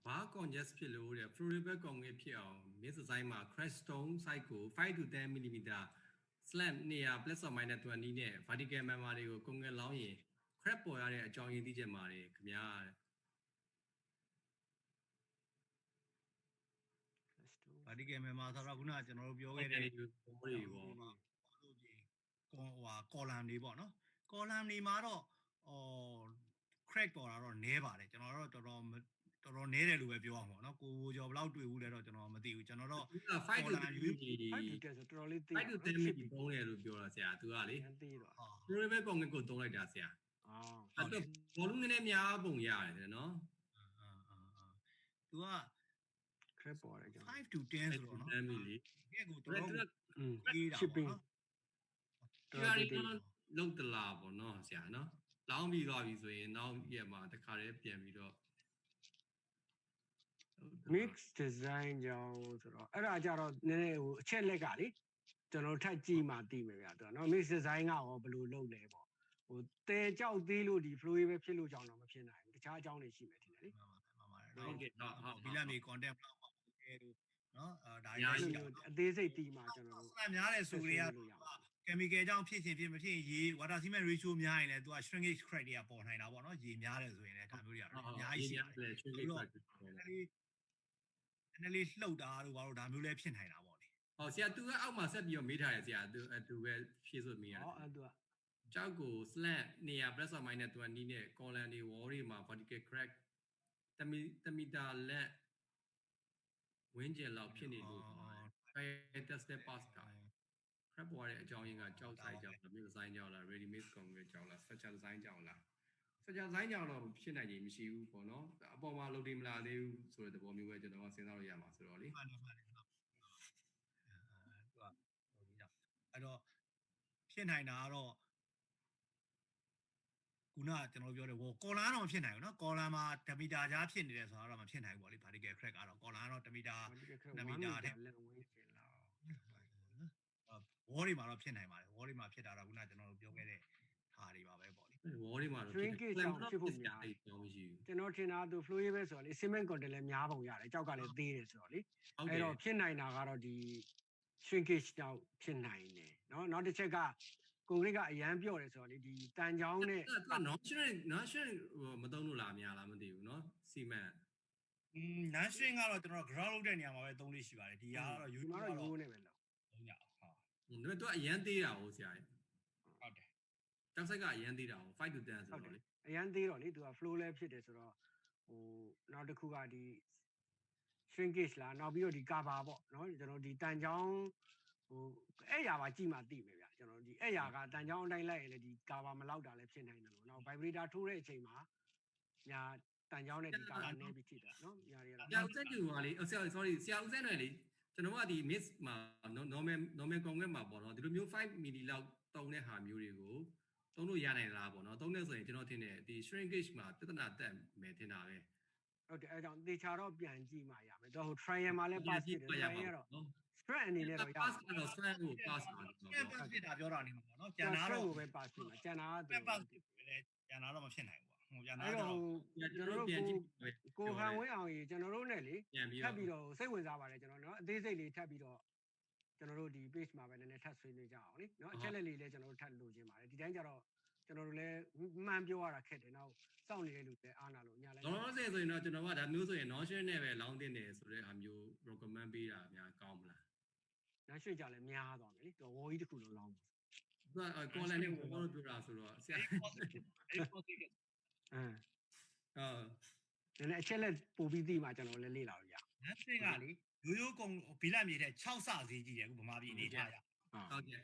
ဘာကွန်ဂျက်စ်ဖြစ်လို့တဲ့ Floribel ကောင်ငယ်ဖြစ်အောင် Miss Design မှာ crash stone site ကို5 to 10 mm slant 200 plus or minus 20နဲ့ vertical member တွေကိုကုန်ငယ်လောင်းရင် crack ပေါ်ရတဲ့အကြောင်းရင်းသိချက်ပါတယ်ခင်ဗျာဘာဒီကယ်မှာဆိုတော့ခုနကကျွန်တော်တို့ပြောခဲ့တဲ့ဘောတွေပေါ့ကောလမ်တွေပေါ့နော်ကောလမ်တွေမှာတော့crack ပေါ်တာတော့နည်းပါတယ်ကျွန်တော်တော့တော်တော်နည်းတယ်လို့ပဲပြောအောင်ပေါ့နော်ကိုကျော်ဘယ်လောက်တွေ့ဘူးလဲတော့ကျွန်တော်မသိဘူးကျွန်တော်တော့5 to 10 ဆိုတော်တော်လေးသိ5 to 10 minute သုံးတယ်လို့ပြောတာဆရာသူကလေသိတော့ Floribel ကောင်ငယ်ကိုသုံးလိုက်တာဆရာအဲ့တော့ဘောလုံးနည်းနည်းများပုံရတယ်နော်သူကcrack ပေါ်တယ်ကျွန်တော်5 to 10ဆိုတော့နော်10 minute ဒီကိုတော်တော်ကြီးတာပေါ့နော်ဒီလုံးတလာပေါ့နော်ဆရာနော်လောင်းပြီးသွားပြီဆိုရင်နောက်ရက်မှာတခါတည်းပြန်ပြီးတော့ mix design ကြောင်းဆိုတော့အဲ့ဒါကြတော့နည်းနည်းဟိုအချက်လက်ကလေကျွန်တော်ထပ်ကြည့်မှသိမယ်ဗျာသူကနော် mix design ကရောဘယ်လိုလုပ်လဲပေါ့ဟိုတဲကြောက်သေးလို့ဒီ flow ပဲဖြစ်လို့ကြောင်းတော့မဖြစ်နိုင်ဘူးတခြားအကြောင်းတွေရှိမယ်ထင်တယ်လေဟုတ်ကဲ့ဟုတ်ဘီလာမီ content ဘလောက်ပါခဲ့လို့နော်ဒါအသေးစိတ်တီးမှကျွန်တော်တို့အများတယ်ဆိုကြရchemical ကြောင့်ဖြစ်ချင်းဖြစ်မဖြစ်ရေ water cement ratio များရင်လည်းသူက shrinkage crack တွေကပေါ်နိုင်တာပေါ့နော်ရေများတယ်ဆိုရင်လည်းဒါမျိုးတွေကအများကြီးရှိတယ်shrinkage crack နည်းနည်းလှုပ်တာတို့ဘာလို့ဒါမျိုးလည်းဖြစ်နိုင်တာပေါ့လေဟောဆရာသူကအောက်မှာဆက်ပြီးတော့မေးထားတယ်ဆရာသူပဲဖြည့်ဆိုမေးရတယ်ဟောအဲ့သူကကြောက်ကို slant 200 plus or minus 20နဲ့ column တွေ wall တွေမှာ vertical crack တမီတာလက်ဝင်းကျင်လောက်ဖြစ်နေလို့tested pass တာ crack ပေါ်တဲ့အကြောင်းရင်းကကြောက်ဆိုင်ကြောင့်လား mix design ကြောင့်လား ready made concrete ကြောင့်လား structure design ကြောင့်လား structure design ကြောင့်တော့ဖြစ်နိုင်ခြင်းမရှိဘူးပေါ့နော်အပေါ်မှာလုပ်တယ်မလားသေးဘူးဆိုတဲ့သဘောမျိုးပဲကျွန်တော်ကစဉ်းစားလို့ရမှာဆိုတော့လေမှန်တယ်အဲ့တော့ဖြစ်နိုင်တာကတော့ခုနကကျွန်တော်ပြောတယ်ကော်လန်တော့မဖြစ်နိုင်ဘူးเนาะကော်လန်မှာတမီတာကြားဖြစ်နေတယ်ဆိုတော့မဖြစ်နိုင်ဘူးပေါ့လေ vertical crack ကတော့ကော်လန်ကတော့တမီတာ2မီတာတဲ့လက်ဝင်းကျင်လောက်ဝေါ်တွေမှာတော့ဖြစ်နိုင်ပါတယ်ဝေါ်တွေမှာဖြစ်တာတော့ခုနကျွန်တော်တို့ပြောခဲ့တဲ့ဟာတွေပါပဲပေါ့လေဝေါ်တွေမှာတော့ shrinkage ကြောင့်ဖြစ်ဖို့များတယ်ကျွန်တော်ထင်တာသူ flow ပဲဆိုတော့လေ cement content လည်းများပုံရတယ်ကြောက်ကလည်းသေးတယ်ဆိုတော့လေအဲ့တော့ဖြစ်နိုင်တာကတော့ဒီ shrinkage ကြောင့်ဖြစ်နိုင်တယ်เนาะနောက်တစ်ချက်ကကွန်ကရစ်ကအရန်ပြော့တယ်ဆိုတော့လေဒီတန်ချောင်းနဲ့ non-shrink မသုံးလို့လားများလားမသိဘူးเนาะ cement non-shrink ကတော့ကျွန်တော် ground လုပ်တဲ့နေရာမှာပဲသုံးလို့ရှိပါတယ်ဒီကတော့ ယူကတော့ရိုးနေပဲလို့သုံးရအောင်ဟုတ်သူကအရန်သေးတာဟုတ်ဆရာကြီးဟုတ်တယ်တောက်ဆိုင်ကအရန်သေးတာဟုတ်5 to 10ဆိုတော့လေအရန်သေးတော့လေသူက flow လဲဖြစ်တယ်ဆိုတော့ဟိုနောက်တစ်ခုကဒီ shrinkage လားနောက်ပြီးတော့ဒီ cover ပေါ့เนาะကျွန်တော်ဒီတန်ချောင်းဟိုအဲ့ရာပါကြည့်မှသိမယ်ဗျကျွန်တော်ဒီအဲ့ရာကတန်ချောင်းအတိုင်းလိုက်ရင်လေဒီ cover မလောက်တာလည်းဖြစ်နိုင်တယ်လို့နောက် vibrator ထိုးတဲ့အချိန်မှာညာတန်ချောင်းနဲ့ဒီ cover နည်းပြီးထိတာเนาะညာတွေကတော့ဆရာဦးစက်တူပါလေ sorry ဆရာဦးစက်နယ်လေကျွန်တော်ကဒီ miss မှာ normal concrete မှာပေါ့နော်ဒီလိုမျိုး5 mm လောက်တုံးတဲ့ဟာမျိုးတွေကိုသုံးလို့ရနိုင်လားပေါ့နော်သုံးတဲ့ဆိုရင်ကျွန်တော်ထင်တယ်ဒီ shrinkage မှာပြဿနာတက်မယ်ထင်တာပဲဟုတ်တယ်အဲကြောင့်သေချာတော့ပြန်ကြည့်မှရမယ်တော့ဟို trial မှာလည်း pass ဖြစ်တယ် trial ကတော့ strength အနေနဲ့တော့ရပါ pass ကတော့ strength ကို pass ပါတော့ pass ဖြစ်တာပြောတာနေမှာပေါ့နော်ကျန်တာတော့ကိုပဲ pass ဖြစ်မှာကျန်တာက pass ဖြစ်တယ်လေကျန်တာတော့မဖြစ်နိုင်ဘူးပေါ့ဟိုကျန်တာတော့ကျွန်တော်တို့ကိုဟန်ဝင်းအောင်ကြီးကျွန်တော်တို့ ਨੇ လေထပ်ပြီးတော့စိတ်ဝင်စားပါတယ်ကျွန်တော်နော်အသေးစိတ်လေးထပ်ပြီးတော့ကျွန်တော်တို့ဒီ page မှာပဲနည်းနည်းထပ်ဆွေးနွေးကြအောင်လေနော်အချက်လက်လေးလည်းကျွန်တော်တို့ထပ်လိုချင်ပါတယ်ဒီတိုင်းကျတော့ကျွန်တော်တို့လည်းမှန်ပြောရတာခက်တယ်နောက်စောင့်နေတဲ့လူတွေအားနာလို့ညလိုက်တော့ဆိုရင်တော့ကျွန်တော်ကဒါမျိုးဆိုရင် non-shrink နဲ့ပဲလောင်းတင်တယ်ဆိုတဲ့အားမျိုး recommend ပေးတာများကောင်းမလား non-shrink ကြလည်းများသွားမယ်လေတော့ဝေါ်ကြီးတစ်ခုလုံးလောင်းပါသူက collar နဲ့ဝေါ်လို့ပြောတာဆိုတော့ဆရာနည်းနည်းအချက်လက်ပို့ပြီးသိမှကျွန်တော်လည်းလေ့လာလို့ရ non-shrink ကလေရိုးရိုးကုန်ဘီလက်မြေတဲ့6ဆဈေးကြီးတယ်အခုဗမာပြည်အနေထားရဟုတ်ကဲ့